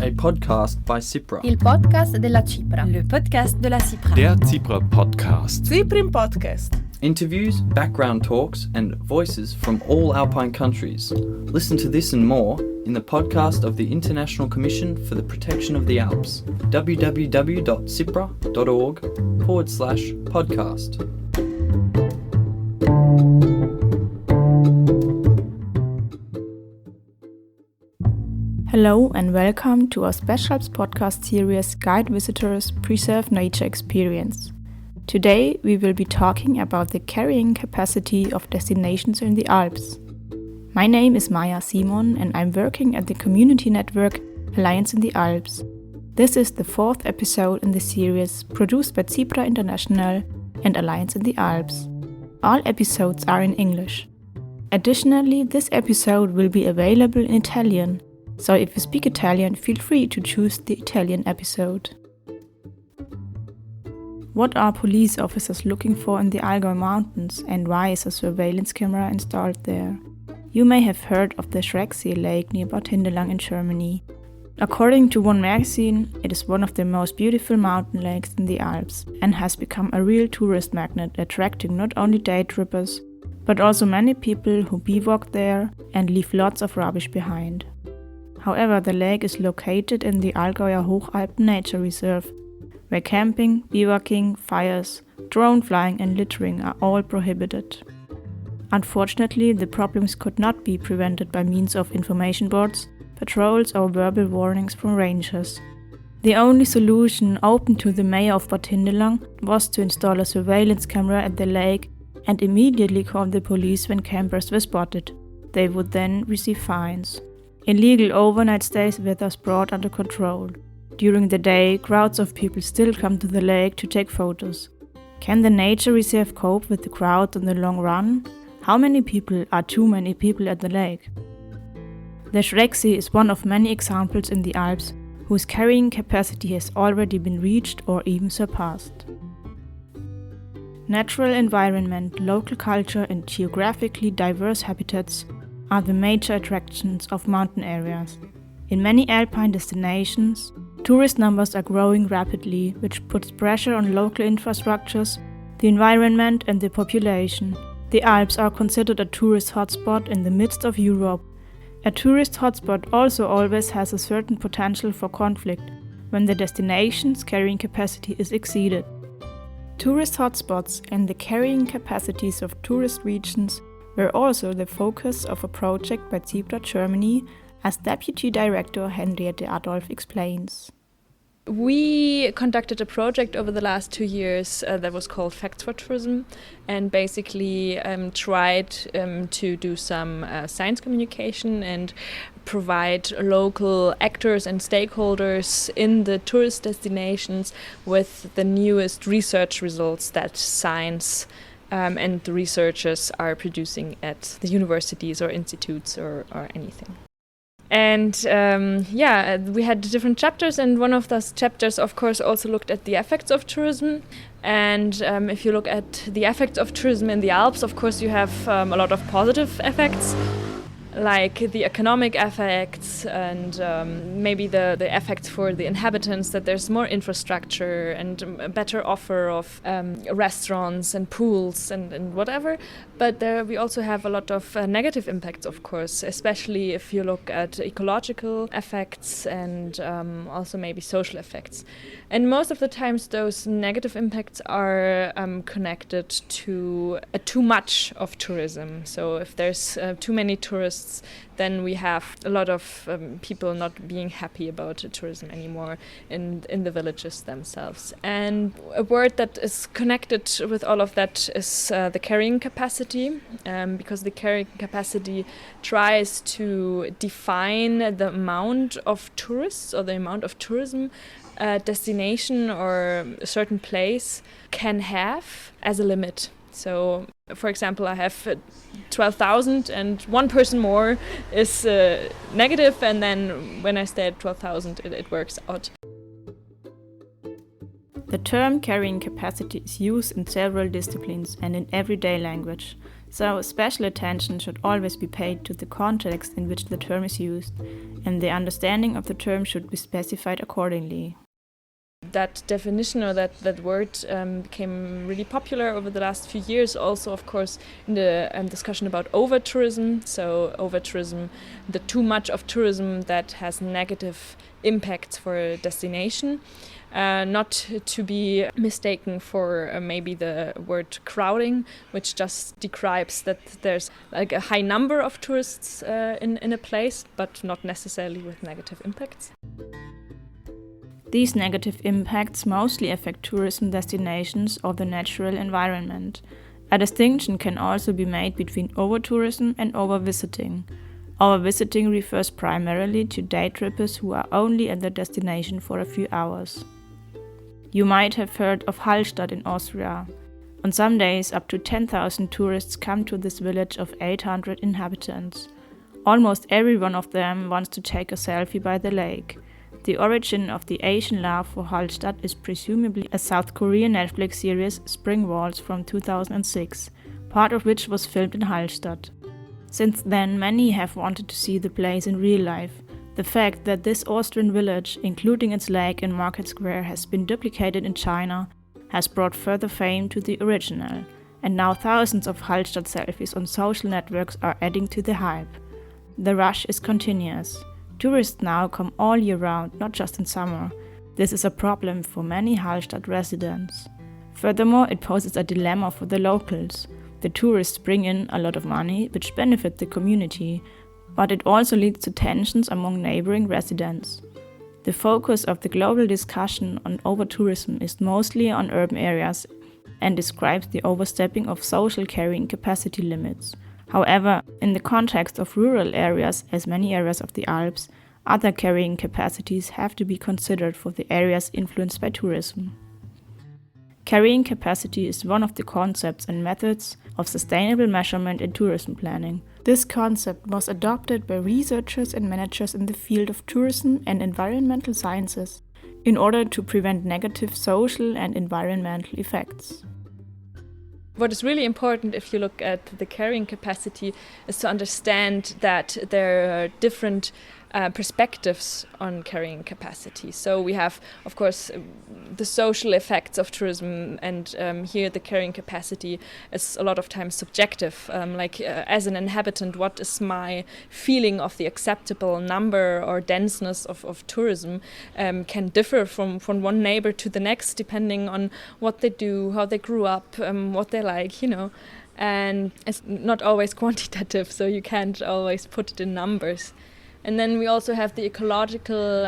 a podcast by Cypra. Il podcast della Cipra. Le podcast de la Cipra. Der Cipra Podcast. Cyprim Podcast. Interviews, background talks, and voices from all Alpine countries. Listen to this and more in the podcast of the International Commission for the Protection of the Alps, www.cipra.org/podcast. Hello and welcome to our speciAlps podcast series Guide Visitors Preserve Nature Experience. Today we will be talking about the carrying capacity of destinations in the Alps. My name is Maja Simon and I'm working at the community network Alliance in the Alps. This is the fourth episode in the series produced by Cipra International and Alliance in the Alps. All episodes are in English. Additionally, this episode will be available in Italian. So if you speak Italian, feel free to choose the Italian episode. What are police officers looking for in the Allgäu mountains and why is a surveillance camera installed there? You may have heard of the Schrecksee lake near Bad Hindelang in Germany. According to one magazine, it is one of the most beautiful mountain lakes in the Alps and has become a real tourist magnet, attracting not only day trippers, but also many people who bivouac there and leave lots of rubbish behind. However, the lake is located in the Allgäuer Hochalpen Nature Reserve, where camping, bivouacking, fires, drone flying and littering are all prohibited. Unfortunately, the problems could not be prevented by means of information boards, patrols or verbal warnings from rangers. The only solution open to the mayor of Bad Hindelang was to install a surveillance camera at the lake and immediately call the police when campers were spotted. They would then receive fines. Illegal overnight stays were thus brought under control. During the day, crowds of people still come to the lake to take photos. Can the nature reserve cope with the crowd in the long run? How many people are too many people at the lake? The Schrecksee is one of many examples in the Alps whose carrying capacity has already been reached or even surpassed. Natural environment, local culture and geographically diverse habitats are the major attractions of mountain areas. In many alpine destinations, tourist numbers are growing rapidly, which puts pressure on local infrastructures, the environment and the population. The Alps are considered a tourist hotspot in the midst of Europe. A tourist hotspot also always has a certain potential for conflict when the destination's carrying capacity is exceeded. Tourist hotspots and the carrying capacities of tourist regions were also the focus of a project by Cipra Germany, as Deputy Director Henriette Adolf explains. We conducted a project over the last 2 years that was called Facts for Tourism and basically tried to do some science communication and provide local actors and stakeholders in the tourist destinations with the newest research results that science and the researchers are producing at the universities or institutes or anything. And we had different chapters, and one of those chapters, of course, also looked at the effects of tourism. And if you look at the effects of tourism in the Alps, of course, you have a lot of positive effects, like the economic effects and maybe the effects for the inhabitants, that there's more infrastructure and a better offer of restaurants and pools and whatever. But there we also have a lot of negative impacts, of course, especially if you look at ecological effects and also maybe social effects. And most of the times those negative impacts are connected to too much of tourism. So if there's too many tourists, then we have a lot of people not being happy about tourism anymore in the villages themselves. And a word that is connected with all of that is the carrying capacity, because the carrying capacity tries to define the amount of tourists or the amount of tourism a destination or a certain place can have as a limit. So, for example, I have 12,000 and one person more is negative, and then when I stay at 12,000 it works out. The term carrying capacity is used in several disciplines and in everyday language, so special attention should always be paid to the context in which the term is used and the understanding of the term should be specified accordingly. That definition or that word became really popular over the last few years. Also, of course, in the discussion about over-tourism. So over-tourism, the too much of tourism that has negative impacts for a destination. Not to be mistaken for maybe the word crowding, which just describes that there's like a high number of tourists in a place, but not necessarily with negative impacts. These negative impacts mostly affect tourism destinations or the natural environment. A distinction can also be made between over-tourism and over-visiting. Over-visiting refers primarily to day trippers who are only at the destination for a few hours. You might have heard of Hallstatt in Austria. On some days, up to 10,000 tourists come to this village of 800 inhabitants. Almost every one of them wants to take a selfie by the lake. The origin of the Asian love for Hallstatt is presumably a South Korean Netflix series, Spring Waltz, from 2006, part of which was filmed in Hallstatt. Since then, many have wanted to see the place in real life. The fact that this Austrian village, including its lake and market square, has been duplicated in China has brought further fame to the original, and now thousands of Hallstatt selfies on social networks are adding to the hype. The rush is continuous. Tourists now come all year round, not just in summer. This is a problem for many Hallstatt residents. Furthermore, it poses a dilemma for the locals. The tourists bring in a lot of money, which benefit the community, but it also leads to tensions among neighboring residents. The focus of the global discussion on over-tourism is mostly on urban areas and describes the overstepping of social carrying capacity limits. However, in the context of rural areas, as many areas of the Alps, other carrying capacities have to be considered for the areas influenced by tourism. Carrying capacity is one of the concepts and methods of sustainable measurement in tourism planning. This concept was adopted by researchers and managers in the field of tourism and environmental sciences in order to prevent negative social and environmental effects. What is really important if you look at the carrying capacity is to understand that there are different perspectives on carrying capacity. So we have, of course, the social effects of tourism, and here the carrying capacity is a lot of times subjective. As an inhabitant, what is my feeling of the acceptable number or denseness of tourism can differ from one neighbor to the next, depending on what they do, how they grew up, what they like, and it's not always quantitative, so you can't always put it in numbers. And then we also have the ecological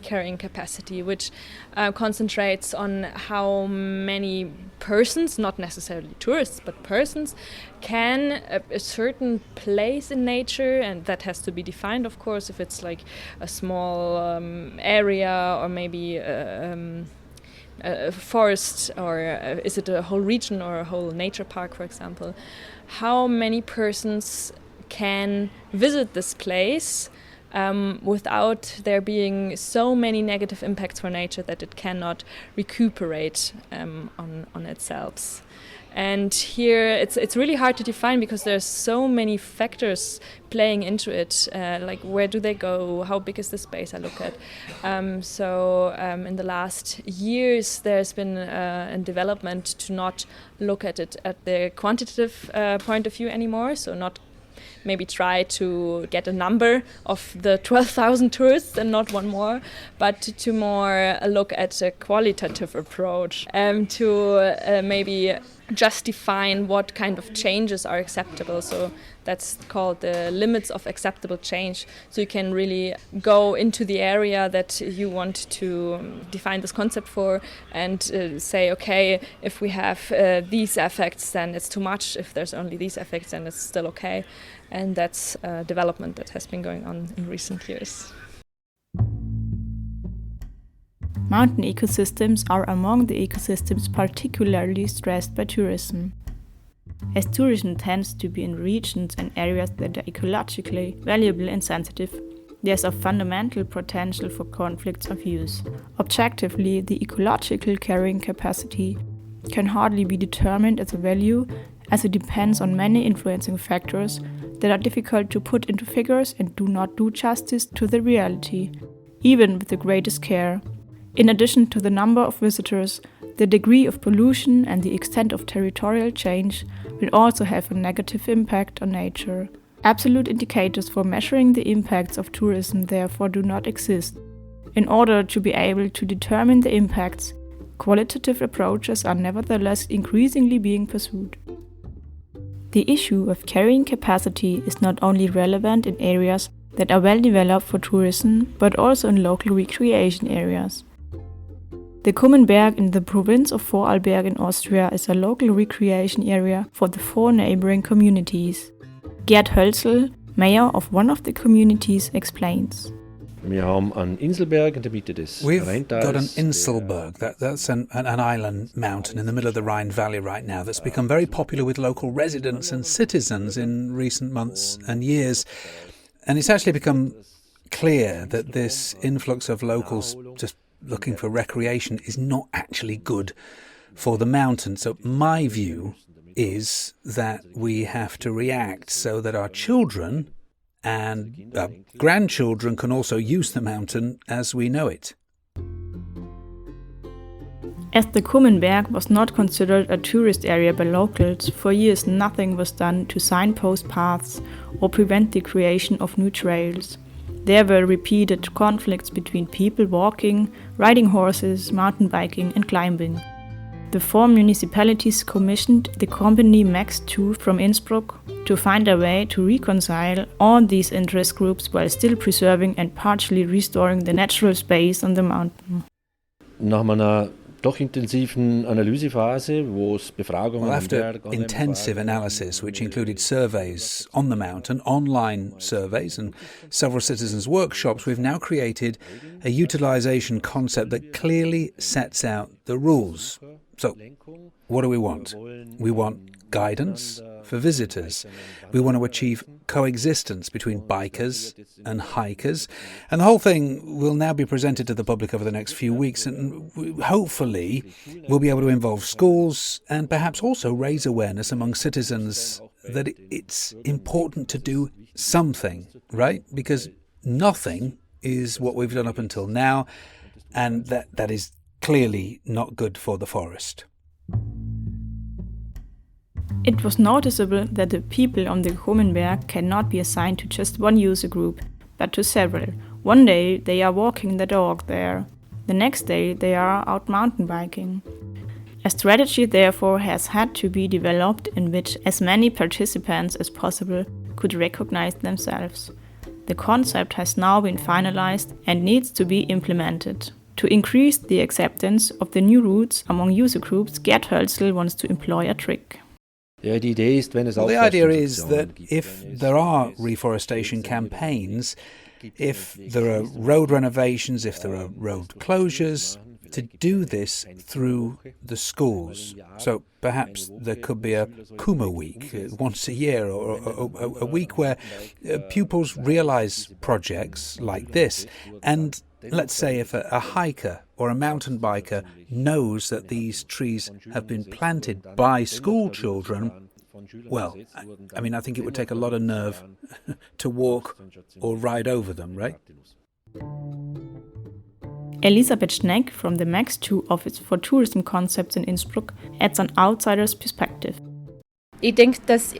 carrying capacity, which concentrates on how many persons, not necessarily tourists, but persons, can a certain place in nature, and that has to be defined, of course, if it's like a small area or maybe a forest, or is it a whole region or a whole nature park, for example. How many persons can visit this place without there being so many negative impacts for nature that it cannot recuperate on itself. And here it's really hard to define because there's so many factors playing into it, like where do they go, how big is the space I look at. In the last years there's been a development to not look at it at the quantitative point of view anymore, so not maybe try to get a number of the 12,000 tourists and not one more, but to more look at a qualitative approach, to maybe just define what kind of changes are acceptable. So that's called the limits of acceptable change. So you can really go into the area that you want to define this concept for and say, okay, if we have these effects, then it's too much. If there's only these effects, then it's still okay. And that's a development that has been going on in recent years. Mountain ecosystems are among the ecosystems particularly stressed by tourism. As tourism tends to be in regions and areas that are ecologically valuable and sensitive, there's a fundamental potential for conflicts of use. Objectively, the ecological carrying capacity can hardly be determined as a value, as it depends on many influencing factors that are difficult to put into figures and do not do justice to the reality, even with the greatest care. In addition to the number of visitors, the degree of pollution and the extent of territorial change will also have a negative impact on nature. Absolute indicators for measuring the impacts of tourism therefore do not exist. In order to be able to determine the impacts, qualitative approaches are nevertheless increasingly being pursued. The issue of carrying capacity is not only relevant in areas that are well developed for tourism, but also in local recreation areas. The Kummenberg in the province of Vorarlberg in Austria is a local recreation area for the 4 neighboring communities. Gerd Hölzl, mayor of one of the communities, explains. We've got an Inselberg, that's an island mountain in the middle of the Rhine Valley right now that's become very popular with local residents and citizens in recent months and years. And it's actually become clear that this influx of locals just looking for recreation is not actually good for the mountain. So my view is that we have to react so that our children and grandchildren can also use the mountain as we know it. As the Kummenberg was not considered a tourist area by locals, for years nothing was done to signpost paths or prevent the creation of new trails. There were repeated conflicts between people walking, riding horses, mountain biking and climbing. The 4 municipalities commissioned the company Max 2 from Innsbruck to find a way to reconcile all these interest groups while still preserving and partially restoring the natural space on the mountain. After intensive analysis, which included surveys on the mountain, online surveys and several citizens' workshops, we've now created a utilization concept that clearly sets out the rules. So, what do we want? We want guidance for visitors. We want to achieve coexistence between bikers and hikers. And the whole thing will now be presented to the public over the next few weeks. And hopefully we'll be able to involve schools and perhaps also raise awareness among citizens that it's important to do something, right? Because nothing is what we've done up until now. And that is clearly not good for the forest. It was noticeable that the people on the Kummenberg cannot be assigned to just one user group, but to several. One day they are walking the dog there. The next day they are out mountain biking. A strategy therefore has had to be developed in which as many participants as possible could recognize themselves. The concept has now been finalized and needs to be implemented. To increase the acceptance of the new routes among user groups, Gerd Hölzl wants to employ a trick. The idea is that if there are reforestation campaigns, if there are road renovations, if there are road closures, to do this through the schools. So perhaps there could be a Kuma week once a year, or a week where pupils realize projects like this. And let's say if a hiker or a mountain biker knows that these trees have been planted by school children, well, I mean, I think it would take a lot of nerve to walk or ride over them, right? Elisabeth Schneck from the Max 2 Office for Tourism Concepts in Innsbruck adds an outsider's perspective. I think that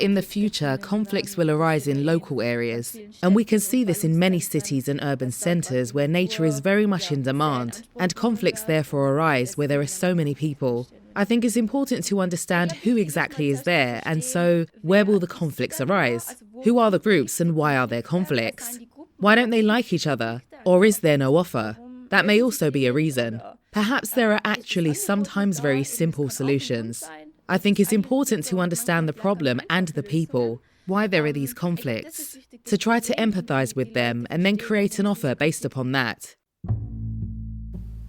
in the future, conflicts will arise in local areas. And we can see this in many cities and urban centres where nature is very much in demand, and conflicts therefore arise where there are so many people. I think it's important to understand who exactly is there, and so where will the conflicts arise? Who are the groups and why are there conflicts? Why don't they like each other? Or is there no offer? That may also be a reason. Perhaps there are actually sometimes very simple solutions. I think it's important to understand the problem and the people, why there are these conflicts, to try to empathise with them and then create an offer based upon that.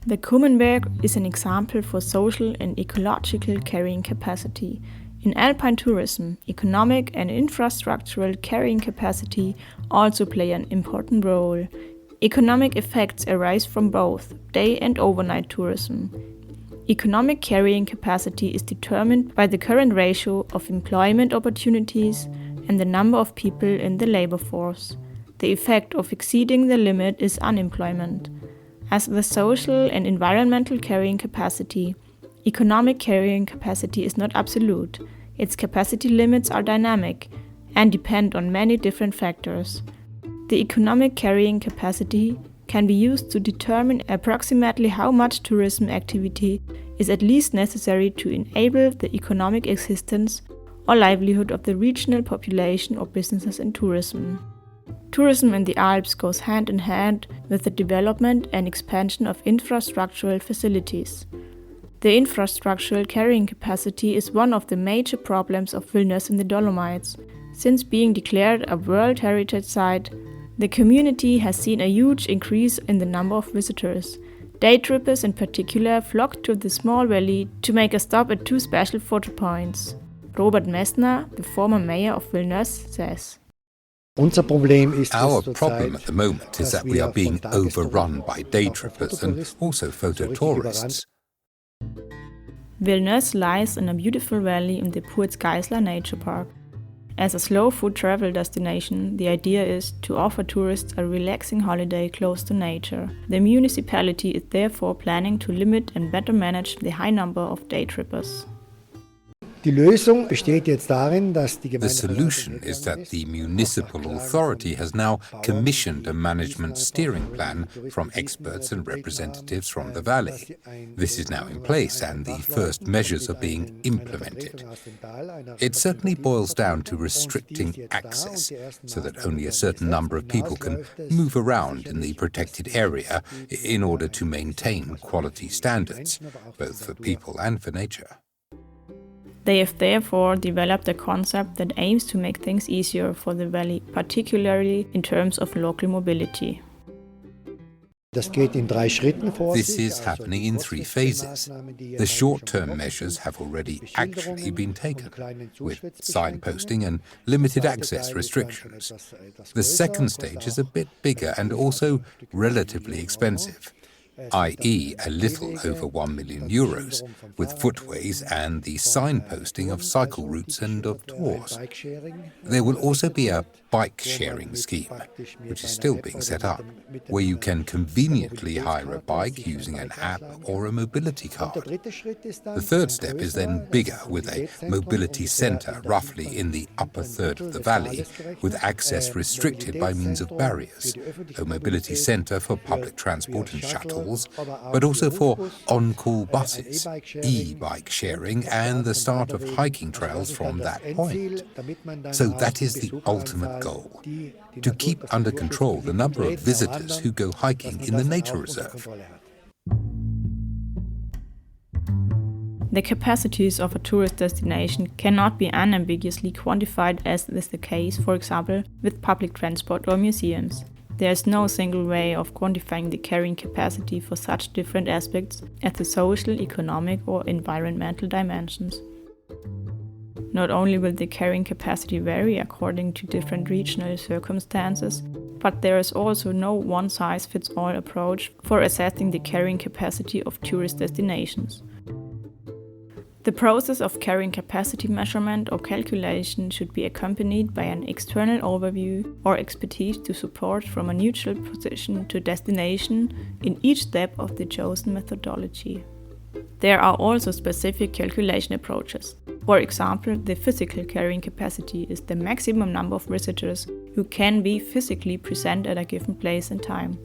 The Kummenberg is an example for social and ecological carrying capacity. In Alpine tourism, economic and infrastructural carrying capacity also play an important role. Economic effects arise from both day and overnight tourism. Economic carrying capacity is determined by the current ratio of employment opportunities and the number of people in the labor force. The effect of exceeding the limit is unemployment. As the social and environmental carrying capacity, economic carrying capacity is not absolute. Its capacity limits are dynamic and depend on many different factors. The economic carrying capacity can be used to determine approximately how much tourism activity is at least necessary to enable the economic existence or livelihood of the regional population or businesses in tourism. Tourism in the Alps goes hand in hand with the development and expansion of infrastructural facilities. The infrastructural carrying capacity is one of the major problems of Villnöss in the Dolomites. Since being declared a World Heritage Site, the community has seen a huge increase in the number of visitors. Day trippers in particular flock to the small valley to make a stop at two special photo points. Robert Messner, the former mayor of Villnöss, says. Our problem at the moment is that we are being overrun by day trippers and also photo tourists. Villnöss lies in a beautiful valley in the Purzgeisler Nature Park. As a slow food travel destination, the idea is to offer tourists a relaxing holiday close to nature. The municipality is therefore planning to limit and better manage the high number of day trippers. The solution is that the municipal authority has now commissioned a management steering plan from experts and representatives from the valley. This is now in place and the first measures are being implemented. It certainly boils down to restricting access so that only a certain number of people can move around in the protected area in order to maintain quality standards, both for people and for nature. They have therefore developed a concept that aims to make things easier for the valley, particularly in terms of local mobility. This is happening in 3 phases. The short-term measures have already actually been taken, with signposting and limited access restrictions. The second stage is a bit bigger and also relatively expensive, i.e. a little over €1 million, with footways and the signposting of cycle routes and of tours. There will also be a bike-sharing scheme, which is still being set up, where you can conveniently hire a bike using an app or a mobility card. The third step is then bigger, with a mobility centre roughly in the upper third of the valley, with access restricted by means of barriers, a mobility centre for public transport and shuttles, but also for on-call buses, e-bike sharing, and the start of hiking trails from that point. So that is the ultimate goal, to keep under control the number of visitors who go hiking in the nature reserve. The capacities of a tourist destination cannot be unambiguously quantified, as is the case, for example, with public transport or museums. There is no single way of quantifying the carrying capacity for such different aspects as the social, economic, or environmental dimensions. Not only will the carrying capacity vary according to different regional circumstances, but there is also no one-size-fits-all approach for assessing the carrying capacity of tourist destinations. The process of carrying capacity measurement or calculation should be accompanied by an external overview or expertise to support from a neutral position to destination in each step of the chosen methodology. There are also specific calculation approaches. For example, the physical carrying capacity is the maximum number of visitors who can be physically present at a given place and time.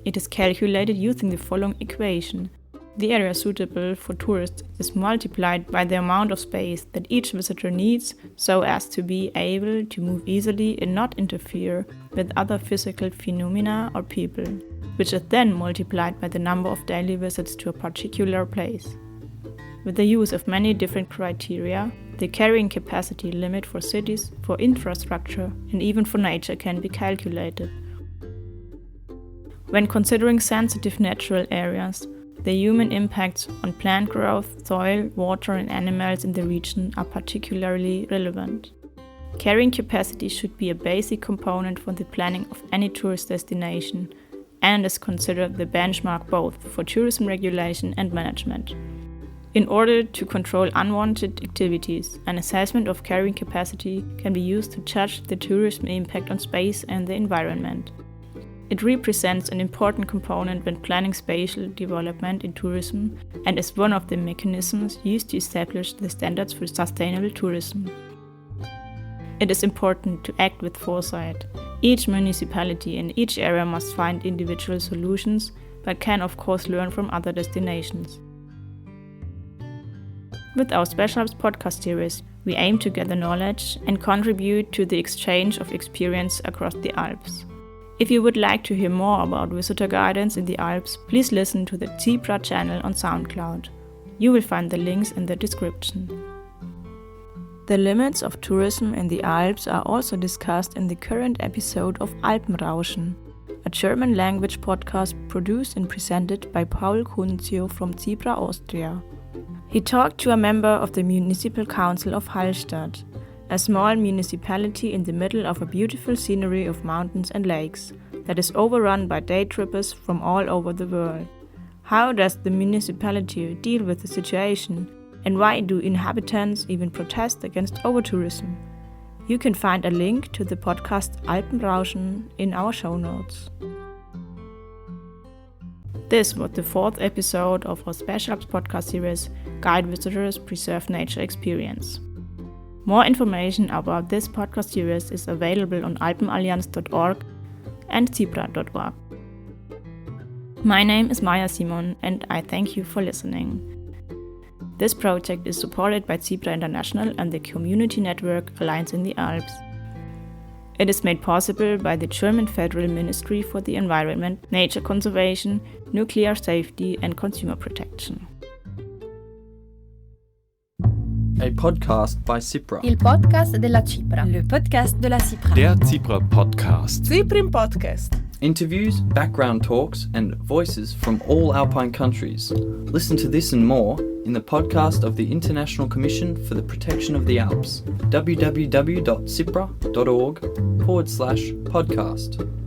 It is calculated using the following equation. The area suitable for tourists is multiplied by the amount of space that each visitor needs so as to be able to move easily and not interfere with other physical phenomena or people, which is then multiplied by the number of daily visits to a particular place. With the use of many different criteria, the carrying capacity limit for cities, for infrastructure, and even for nature can be calculated. When considering sensitive natural areas, the human impacts on plant growth, soil, water, and animals in the region are particularly relevant. Carrying capacity should be a basic component for the planning of any tourist destination and is considered the benchmark both for tourism regulation and management. In order to control unwanted activities, an assessment of carrying capacity can be used to judge the tourism impact on space and the environment. It represents an important component when planning spatial development in tourism and is one of the mechanisms used to establish the standards for sustainable tourism. It is important to act with foresight. Each municipality and each area must find individual solutions, but can of course learn from other destinations. With our speciAlps podcast series, we aim to gather knowledge and contribute to the exchange of experience across the Alps. If you would like to hear more about visitor guidance in the Alps, please listen to the Zebra channel on SoundCloud. You will find the links in the description. The limits of tourism in the Alps are also discussed in the current episode of Alpenrauschen, a German language podcast produced and presented by Paul Kunzio from Zebra, Austria. He talked to a member of the Municipal Council of Hallstatt, a small municipality in the middle of a beautiful scenery of mountains and lakes that is overrun by day trippers from all over the world. How does the municipality deal with the situation, and why do inhabitants even protest against over-tourism? You can find a link to the podcast Alpenrauschen in our show notes. This was the fourth episode of our speciAlps podcast series, Guide Visitors Preserve Nature Experience. More information about this podcast series is available on alpenallianz.org and zebra.org. My name is Maya Simon and I thank you for listening. This project is supported by Zebra International and the community network Alliance in the Alps. It is made possible by the German Federal Ministry for the Environment, Nature Conservation, Nuclear Safety and Consumer Protection. A podcast by Cipra. Il podcast della Cipra. Le podcast de la Cipra. Der Zebra Podcast. Cyprian Podcast. Interviews, background talks, and voices from all Alpine countries. Listen to this and more in the podcast of the International Commission for the Protection of the Alps, www.cipra.org/podcast.